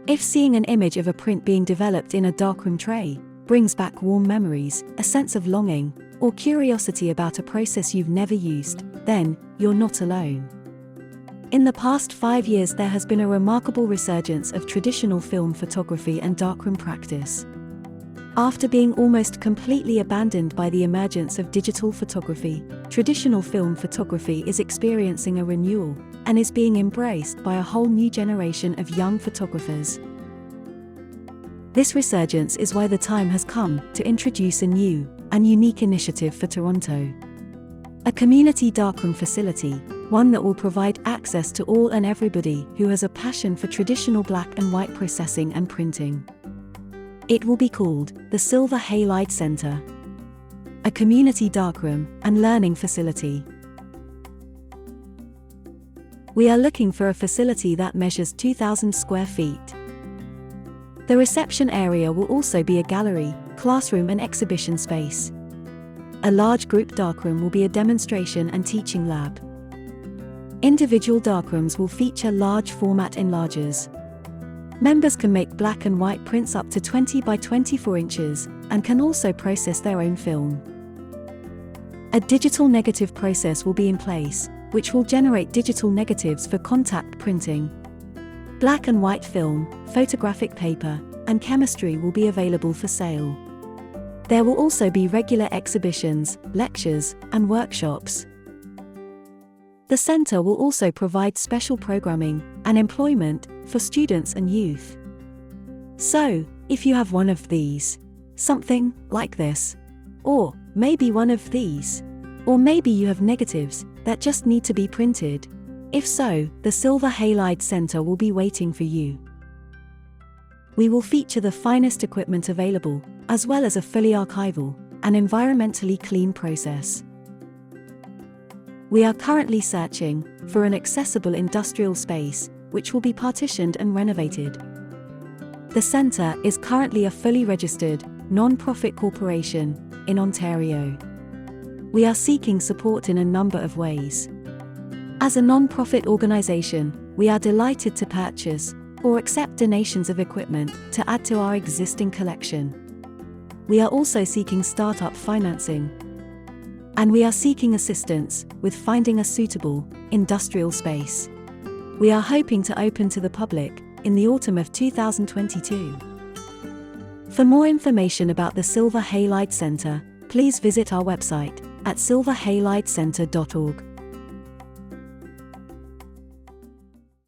If seeing an image of a print being developed in a darkroom tray brings back warm memories, a sense of longing, or curiosity about a process you've never used, then you're not alone. In the past 5 years, there has been a remarkable resurgence of traditional film photography and darkroom practice. After being almost completely abandoned by the emergence of digital photography, traditional film photography is experiencing a renewal and is being embraced by a whole new generation of young photographers. This resurgence is why the time has come to introduce a new and unique initiative for Toronto. A community darkroom facility, one that will provide access to all and everybody who has a passion for traditional black and white processing and printing. It will be called the Silver Halide Center, a community darkroom and learning facility. We are looking for a facility that measures 2,000 square feet. The reception area will also be a gallery, classroom and exhibition space. A large group darkroom will be a demonstration and teaching lab. Individual darkrooms will feature large format enlargers. Members can make black and white prints up to 20 by 24 inches and can also process their own film. A digital negative process will be in place, which will generate digital negatives for contact printing. Black and white film, photographic paper, and chemistry will be available for sale. There will also be regular exhibitions, lectures, and workshops. The center will also provide special programming and employment for students and youth. So, if you have one of these, something like this, or maybe one of these, or maybe you have negatives that just need to be printed, if so, the Silver Halide Center will be waiting for you. We will feature the finest equipment available, as well as a fully archival and environmentally clean process. We are currently searching for an accessible industrial space, which will be partitioned and renovated. The center is currently a fully registered, non-profit corporation in Ontario. We are seeking support in a number of ways. As a non-profit organization, we are delighted to purchase or accept donations of equipment to add to our existing collection. We are also seeking startup financing. And we are seeking assistance with finding a suitable industrial space. We are hoping to open to the public in the autumn of 2022. For more information about the Silver Halide Center, please visit our website at silverhalidecenter.org.